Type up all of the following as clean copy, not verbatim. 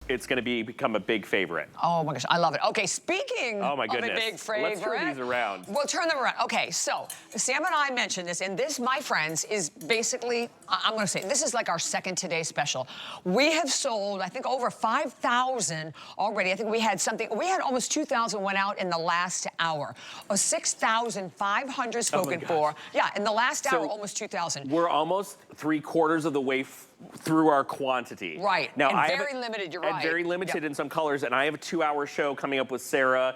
it's going to become a big favorite. Oh my gosh, I love it. Okay, speaking of a big favorite. Let's turn these around. We'll turn them around. Okay, so Sam and I mentioned this, and this, my friends, is basically, I'm going to say, this is like our second Today special. We have sold, I think, over 5,000 already. I think we had almost 2,000 went out in the last hour. 6,500 spoken for. Yeah, in the last hour, almost 2,000. We're almost 3/4 of the way through our quantity. Right, now, and very limited, you're right. And very limited in some colors, and I have a 2-hour show coming up with Sarah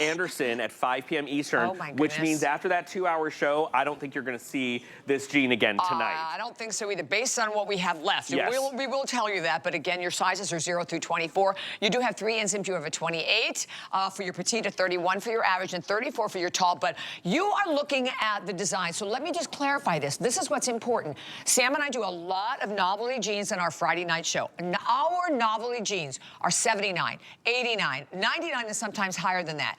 Anderson at 5 p.m. Eastern, which means after that 2-hour show, I don't think you're going to see this jean again tonight. I don't think so either, based on what we have left. Yes. We will tell you that, but again, your sizes are 0 through 24. You do have 3 inches if you have a 28 for your petite, a 31 for your average, and 34 for your tall, but you are looking at the design. So let me just clarify this. This is what's important. Sam and I do a lot of novelty jeans in our Friday night show. Our novelty jeans are 79, 89, 99, and sometimes higher than that.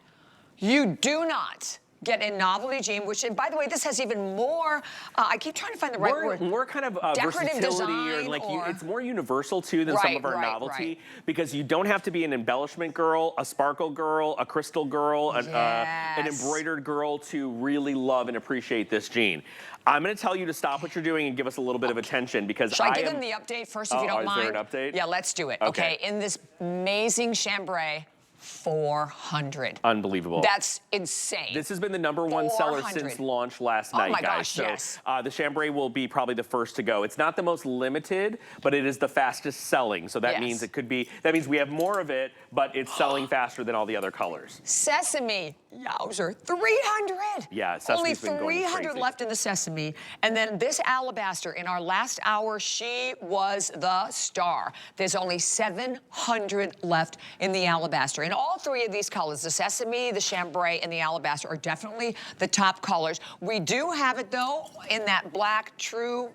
You do not get a novelty jean, which, and by the way, this has even more, I keep trying to find the right word. More kind of decorative versatility, design, it's more universal too than some of our novelty, because you don't have to be an embellishment girl, a sparkle girl, a crystal girl, an embroidered girl to really love and appreciate this jean. I'm going to tell you to stop what you're doing and give us a little bit of attention, because Should I give them the update first, if you don't mind? Is there an update? Yeah, let's do it. Okay, in this amazing chambray, 400. Unbelievable. That's insane. This has been the #1 seller since launch last night, my guys. Gosh, so the chambray will be probably the first to go. It's not the most limited, but it is the fastest selling. So that means it could be, that means we have more of it, but it's selling faster than all the other colors. Sesame, yowzer, 300. Yeah, sesame's only been going 300 crazy. left in the sesame. And then this alabaster, in our last hour, she was the star. There's only 700 left in the alabaster. And all 3 of these colors, the sesame, the chambray, and the alabaster, are definitely the top colors. We do have it, though, in that black true.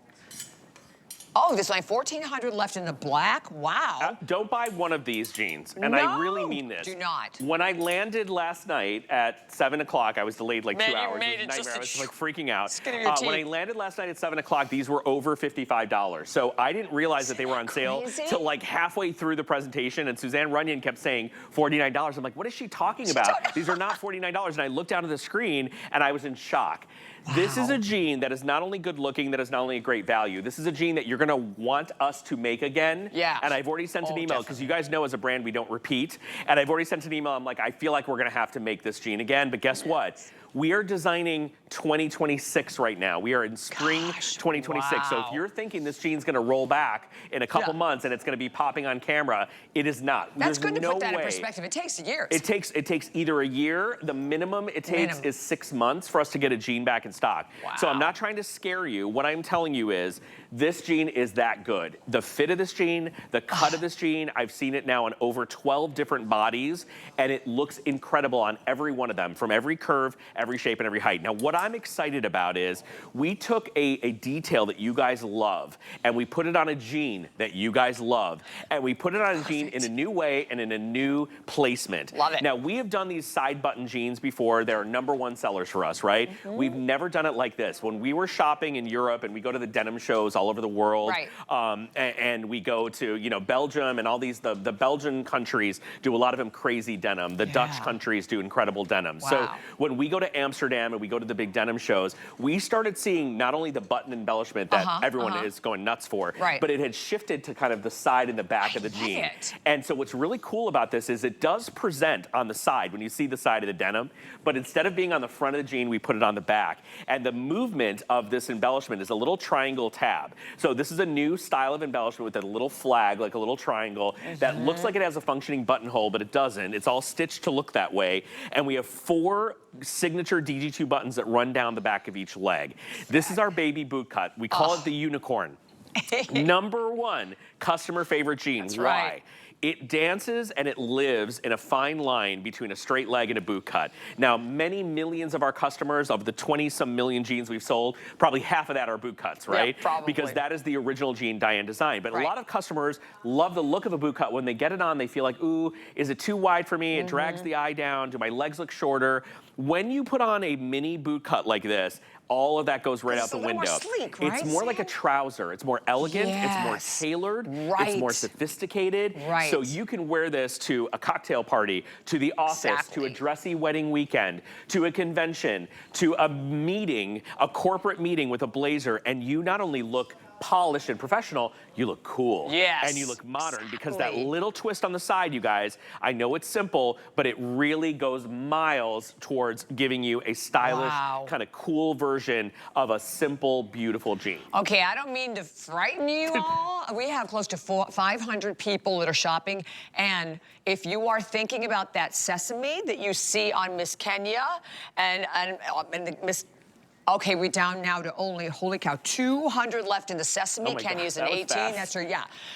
Oh, there's only 1,400 left in the black. Wow. Don't buy one of these jeans. And I really mean this. Do not. When I landed last night at 7 o'clock, I was delayed like 2 hours. It was a nightmare. I was like freaking out. When I landed last night at 7 o'clock, these were over $55. So I didn't realize that they were on sale till like halfway through the presentation. And Suzanne Runyon kept saying $49. I'm like, what is she talking about? These are not $49. And I looked down at the screen and I was in shock. Wow. This is a jean that is not only good looking, that is not only a great value. This is a jean that you're gonna want us to make again. Yeah. And I've already sent an email, because you guys know as a brand we don't repeat. And I've already sent an email, I'm like, I feel like we're gonna have to make this jean again, but guess what? We are designing 2026 right now. We are in spring 2026. So if you're thinking this jean's gonna roll back in a couple months and it's gonna be popping on camera, it is not. That's good to put that in perspective. It takes years. It takes either a year, the minimum it takes is 6 months for us to get a jean back in stock. Wow. So I'm not trying to scare you. What I'm telling you is this jean is that good. The fit of this jean, the cut of this jean, I've seen it now on over 12 different bodies, and it looks incredible on every one of them, from every curve, every shape, and every height. Now, what I'm excited about is we took a detail that you guys love, and we put it on a jean that you guys love, and we put it on a jean in a new way and in a new placement. Love it. Now, we have done these side button jeans before. They're #1 sellers for us, right? We've never done it like this. When we were shopping in Europe, and we go to the denim shows all over the world, and we go to, you know, Belgium and all these, the Belgian countries do a lot of them crazy denim. The Dutch countries do incredible denim. So when we go to Amsterdam and we go to the big denim shows, we started seeing not only the button embellishment that everyone is going nuts for, but it had shifted to kind of the side and the back of the jean. And so what's really cool about this is it does present on the side when you see the side of the denim, but instead of being on the front of the jean, we put it on the back. And the movement of this embellishment is a little triangle tab. So this is a new style of embellishment with a little flag, like a little triangle, that looks like it has a functioning buttonhole, but it doesn't. It's all stitched to look that way. And we have 4 signature DG2 buttons that run down the back of each leg. This is our baby boot cut. We call it the unicorn. #1 customer favorite jean. Why? It dances and it lives in a fine line between a straight leg and a boot cut. Now, many millions of our customers, of the 20-some million jeans we've sold, probably half of that are boot cuts, right? Yeah, probably. Because that is the original jean Diane designed. But a lot of customers love the look of a boot cut. When they get it on, they feel like, ooh, is it too wide for me? It drags the eye down. Do my legs look shorter? When you put on a mini boot cut like this, all of that goes right out the window. More sleek, right, it's more like a trouser. It's more elegant. It's more tailored. It's more sophisticated. So you can wear this to a cocktail party, to the office, to a dressy wedding weekend, to a convention, to a meeting, a corporate meeting with a blazer, and you not only look polished and professional, you look cool. And you look modern because that little twist on the side, you guys, I know it's simple, but it really goes miles towards giving you a stylish, kind of cool version of a simple, beautiful jean. Okay, I don't mean to frighten you all. We have close to 500 people that are shopping, and if you are thinking about that sesame that you see on Miss Kenya and Miss Okay, we're down now to only, holy cow, 200 left in the sesame. Kenya's an 18. That's her,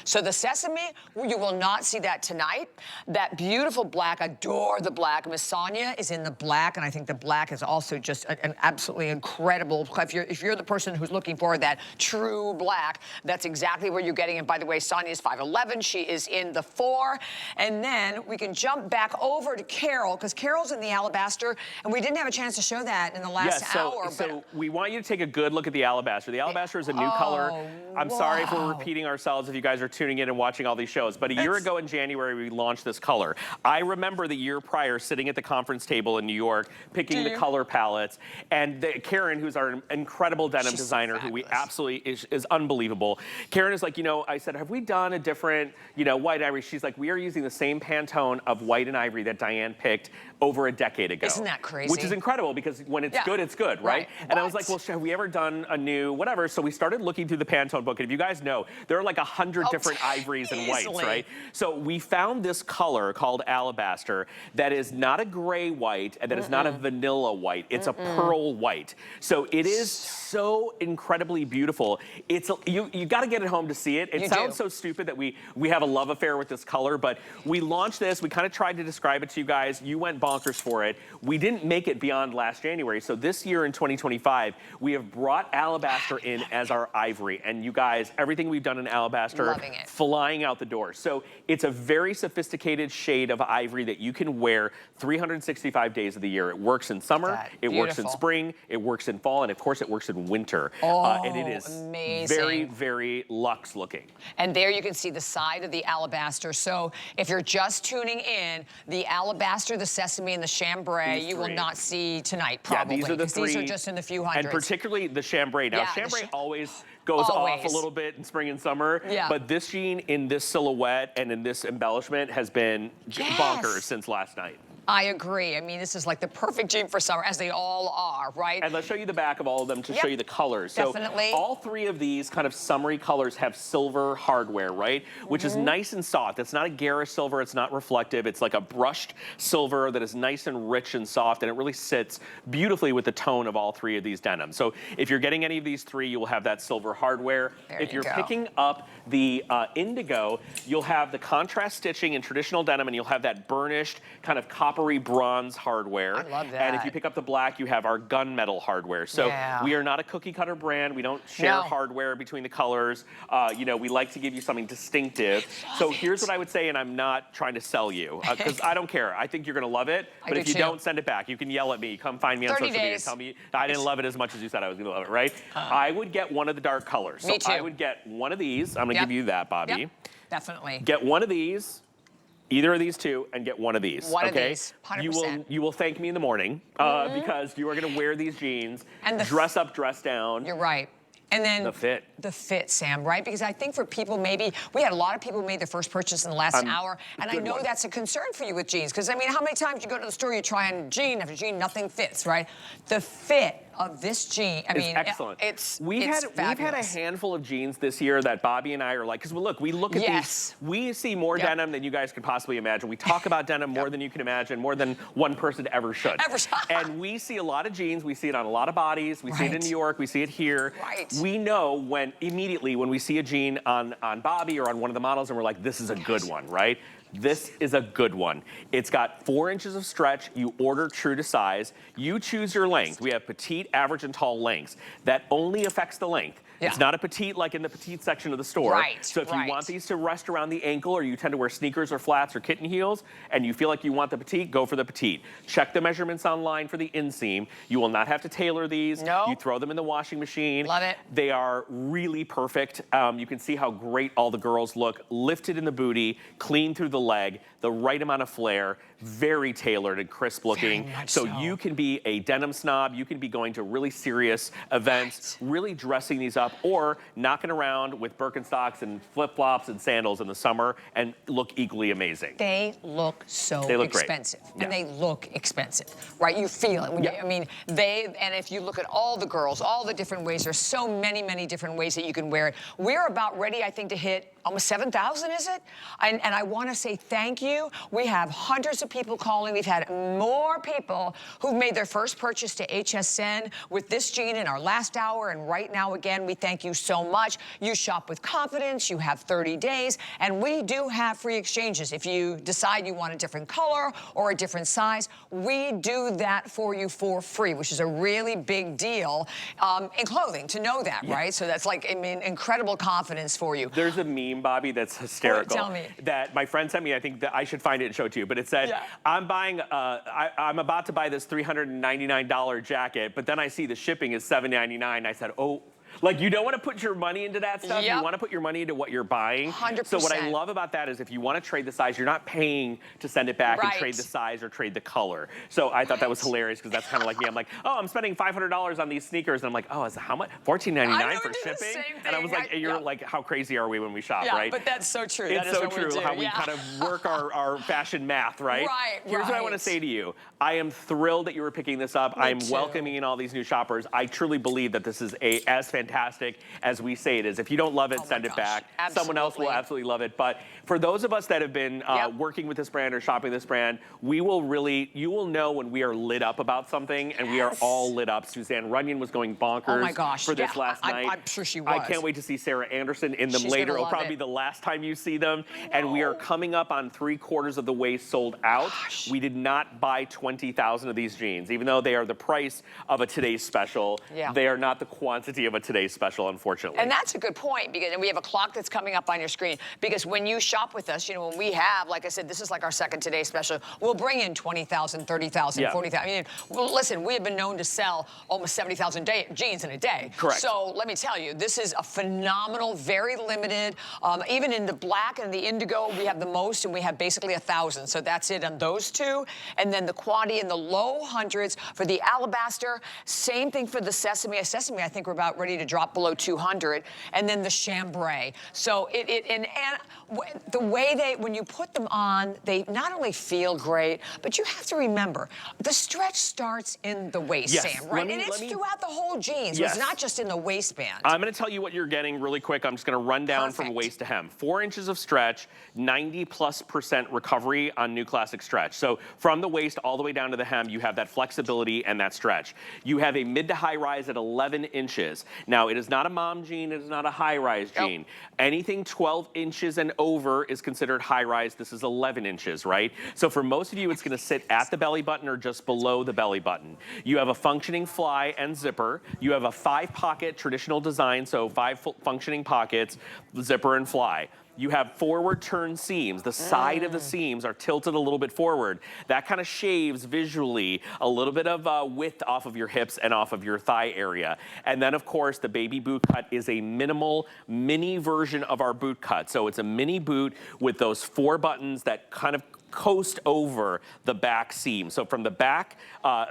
So the sesame, you will not see that tonight. That beautiful black, adore the black. Miss Sonia is in the black, and I think the black is also just an absolutely incredible. If you're the person who's looking for that true black, that's exactly where you're getting it. By the way, Sonia's 5'11". She is in the 4. And then we can jump back over to Carol, because Carol's in the alabaster, and we didn't have a chance to show that in the last hour. So we want you to take a good look at the alabaster. The alabaster is a new color. I'm sorry if we're repeating ourselves if you guys are tuning in and watching all these shows, but a year ago in January, we launched this color. I remember the year prior sitting at the conference table in New York, picking the color palettes, and Karen, who's our incredible denim designer, who we absolutely is unbelievable. Karen is like, you know, I said, have we done a different, you know, white ivory? She's like, we are using the same Pantone of white and ivory that Diane picked over a decade ago. Isn't that crazy? Which is incredible, because when it's good, it's good, right? And I was like, well, have we ever done a new whatever? So we started looking through the Pantone book, and if you guys know, there are like 100 different ivories and whites, right? So we found this color called alabaster that is not a gray white and that is not a vanilla white. It's a pearl white. So it is so incredibly beautiful. It's you got to get it home to see it. It sounds so stupid that we have a love affair with this color, but we launched this. We kind of tried to describe it to you guys. You went bonkers for it. We didn't make it beyond last January. So this year in 2025, we have brought alabaster in as our ivory. And you guys, everything we've done in alabaster, flying out the door. So it's a very sophisticated shade of ivory that you can wear 365 days of the year. It works in summer, it works in spring, it works in fall, and of course it works in winter. And it is very, very luxe looking. And there you can see the side of the alabaster. So if you're just tuning in, the alabaster, the sesame, and the chambray, you will not see tonight, probably. These are the 3. These are just in the few hundreds. And particularly the chambray. Now, chambray always goes off a little bit in spring and summer, but this jean in this silhouette and in this embellishment has been bonkers since last night. I agree. I mean, this is like the perfect jean for summer, as they all are, right? And let's show you the back of all of them to show you the colors. Definitely. So all 3 of these kind of summery colors have silver hardware, right? Which is nice and soft. It's not a garish silver. It's not reflective. It's like a brushed silver that is nice and rich and soft, and it really sits beautifully with the tone of all 3 of these denims. So if you're getting any of these 3, you will have that silver hardware. If you're picking up the indigo, you'll have the contrast stitching in traditional denim, and you'll have that burnished kind of coppery bronze hardware. I love that. And if you pick up the black, you have our gunmetal hardware. So we are not a cookie cutter brand. We don't share hardware between the colors. You know, we like to give you something distinctive. So here's what I would say, and I'm not trying to sell you, because I don't care. I think you're gonna love it. But if you don't, send it back. You can yell at me. Come find me on social media and tell me I didn't love it as much as you said I was gonna love it, right? I would get one of the dark colors. So I would get one of these. I'm gonna give you that, Bobby. Definitely. Get one of these. Either of these 2, and get one of these. One of these, 100%. You will thank me in the morning because you are going to wear these jeans, and dress up, dress down. You're right. And then the fit. The fit, Sam, right? Because I think for people, maybe, we had a lot of people who made their first purchase in the last hour, and I know that's a concern for you with jeans, because, I mean, how many times you go to the store, you try on jean after jean, nothing fits, right? The fit of this jean, I mean, excellent. We've had a handful of jeans this year that Bobby and I are like, because look, we look at these, we see more denim than you guys could possibly imagine. We talk about denim more than you can imagine, more than one person ever should. And we see a lot of jeans, we see it on a lot of bodies, we see it in New York, we see it here. We know immediately when we see a jean on Bobby or on one of the models, and we're like, this is a good one, right? This is a good one. It's got 4 inches of stretch. You order true to size. You choose your length. We have petite, average, and tall lengths. That only affects the length. Yeah. It's not a petite like in the petite section of the store. Right, So if you want these to rest around the ankle, or you tend to wear sneakers or flats or kitten heels, and you feel like you want the petite, go for the petite. Check the measurements online for the inseam. You will not have to tailor these. No. You throw them in the washing machine. Love it. They are really perfect. You can see how great all the girls look. Lifted in the booty, clean through the leg, the right amount of flare, very tailored and crisp looking. So you can be a denim snob, you can be going to really serious events, really dressing these up, or knocking around with Birkenstocks and flip-flops and sandals in the summer and look equally amazing. They look so expensive. Yeah. And they look expensive, right? You feel it. When you, I mean, and if you look at all the girls, all the different ways, there's so many, many different ways that you can wear it. We're about ready, I think, to hit almost 7,000, is it? And I want to say thank you. We have hundreds of people calling. We've had more people who've made their first purchase to HSN with this jean in our last hour. And right now, again, we thank you so much. You shop with confidence. You have 30 days. And we do have free exchanges. If you decide you want a different color or a different size, we do that for you for free, which is a really big deal in clothing, to know that, right? So that's like, I mean, incredible confidence for you. There's a meme, Bobby, that's hysterical. Tell me. That my friend sent me. I think that I should find it and show it to you. But it said, I'm buying, I'm about to buy this $399 jacket, but then I see the shipping is $7.99. I said, oh. Like, you don't want to put your money into that stuff. You want to put your money into what you're buying. 100%. So what I love about that is if you want to trade the size, you're not paying to send it back and trade the size or trade the color. So I thought that was hilarious, because that's kind of like me. I'm like, oh, I'm spending $500 on these sneakers. And I'm like, oh, is it how much? $14.99 for shipping? And I was like, you're like, how crazy are we when we shop, right? But that's so true. It's so true how we kind of work our fashion math, right? Here's what I want to say to you. I am thrilled that you were picking this up. I'm welcoming in all these new shoppers. I truly believe that this is as fantastic as we say it is. If you don't love it, send it back. Someone else will absolutely love it. But for those of us that have been working with this brand or shopping this brand, you will know when we are lit up about something, and we are all lit up. Suzanne Runyon was going bonkers for this last night. I'm sure she was. I can't wait to see Sarah Anderson in them later. It'll probably be the last time you see them. And we are coming up on 3/4 of the way sold out. We did not buy 20,000 of these jeans. Even though they are the price of a today's special, they are not the quantity of a today's special, unfortunately. And that's a good point, because and we have a clock that's coming up on your screen, because when you shop with us, you know, when we have, like I said, this is like our second Today special, we'll bring in 20,000, 30,000, 40,000. I mean, well, listen, we have been known to sell almost 70,000 jeans in a day. Correct. So let me tell you, this is a phenomenal, very limited, even in the black and the indigo, we have the most, and we have basically 1,000. So that's it on those two. And then the quantity in the low hundreds for the alabaster, same thing for the sesame. Sesame, I think we're about ready to drop below 200, and then the chambray. So and the way when you put them on, they not only feel great, but you have to remember, the stretch starts in the waist, Sam, right? And it's throughout the whole jeans. It's not just in the waistband. I'm going to tell you what you're getting really quick. I'm just going to run down from waist to hem. 4 inches of stretch, 90+% recovery on New Classic Stretch. So from the waist all the way down to the hem, you have that flexibility and that stretch. You have a mid to high rise at 11 inches. Now, it is not a mom jean, it is not a high-rise jean. Anything 12 inches and over is considered high-rise. This is 11 inches, right? So for most of you, it's gonna sit at the belly button or just below the belly button. You have a functioning fly and zipper. You have a 5-pocket traditional design, so 5 functioning pockets, zipper and fly. You have forward turn seams. The side of the seams are tilted a little bit forward. That kind of shaves visually a little bit of width off of your hips and off of your thigh area. And then, of course, the baby boot cut is a minimal mini version of our boot cut. So it's a mini boot with those 4 buttons that kind of coast over the back seam. So from the back,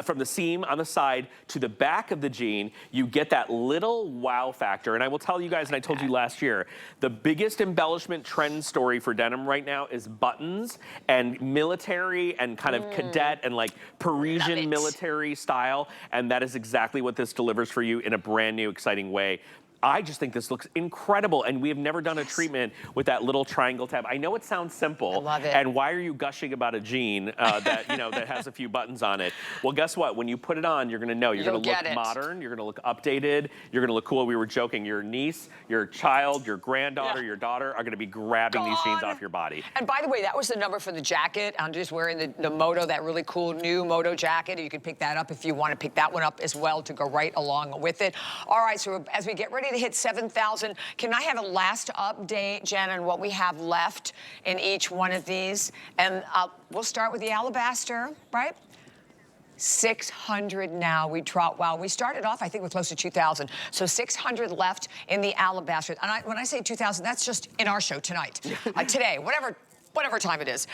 from the seam on the side to the back of the jean, you get that little wow factor. And I will tell you guys, and I told you last year, the biggest embellishment trend story for denim right now is buttons and military and kind of cadet and like Parisian military style. And that is exactly what this delivers for you in a brand new, exciting way. I just think this looks incredible, and we have never done a treatment with that little triangle tab. I know it sounds simple, I love it. And why are you gushing about a jean that that has a few buttons on it? Well, guess what? When you put it on, you're going to know. You're going to look modern. You're going to look updated. You're going to look cool. We were joking. Your niece, your child, your granddaughter, your daughter are going to be grabbing these jeans off your body. And by the way, that was the number for the jacket. I'm just wearing the Moto, that really cool new Moto jacket. You can pick that up if you want to pick that one up as well to go right along with it. All right, so as we get ready ready to hit 7,000. Can I have a last update, Jen, on what we have left in each one of these? And we'll start with the alabaster, right? 600 now. We started off, I think, with close to 2,000. So 600 left in the alabaster. And when I say 2,000, that's just in our show tonight. Today, whatever time it is.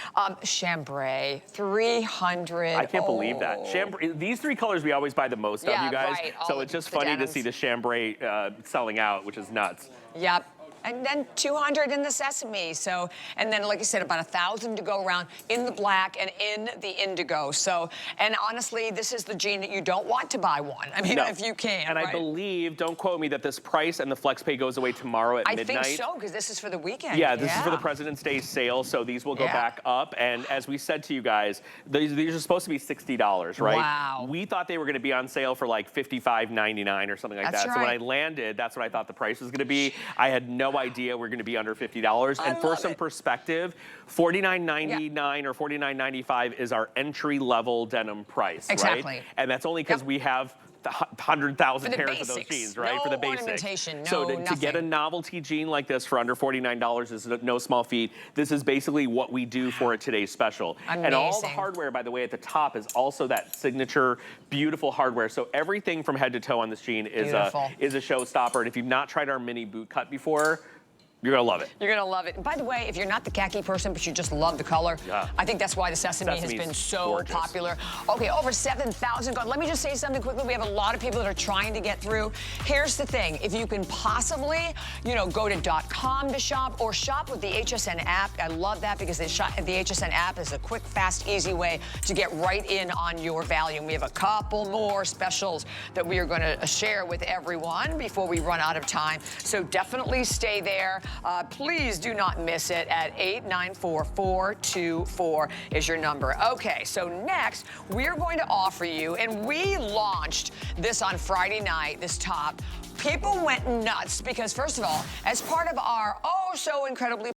Chambray, 300. I can't believe that. Chambray, these three colors we always buy the most of, you guys. Right. So it's just funny to see the chambray selling out, which is nuts. Yep. And then 200 in the sesame. So, and then, like I said, about 1,000 to go around in the black and in the indigo. So, and honestly, this is the jean that you don't want to buy one. I mean, if you can. And I believe, don't quote me, that this price and the flex pay goes away tomorrow at midnight. I think so, because this is for the weekend. Yeah, this is for the President's Day sale, so these will go back up. And as we said to you guys, these are supposed to be $60, right? Wow. We thought they were going to be on sale for like $55.99 or something like that. Right. So when I landed, that's what I thought the price was going to be. I had no idea we're going to be under $50. And for some perspective, $49.99 or $49.95 is our entry-level denim price, right? And that's only because we have 100,000 pairs of those jeans, right? For the basics. To get a novelty jean like this for under $49 is no small feat. This is basically what we do for a today's special. And all the hardware, by the way, at the top is also that signature, beautiful hardware. So everything from head to toe on this jean is a showstopper. And if you've not tried our mini boot cut before, you're gonna love it. You're gonna love it. And by the way, if you're not the khaki person, but you just love the color, I think that's why the sesame has been so popular. Okay, over 7,000 gone. Let me just say something quickly. We have a lot of people that are trying to get through. Here's the thing. If you can possibly, go to .com to shop or shop with the HSN app. I love that because the HSN app is a quick, fast, easy way to get right in on your value. And we have a couple more specials that we are gonna share with everyone before we run out of time. So definitely stay there. Please do not miss it at 894-424 is your number. Okay, so next we're going to offer you, and we launched this on Friday night, this top. People went nuts because, first of all, as part of our so incredibly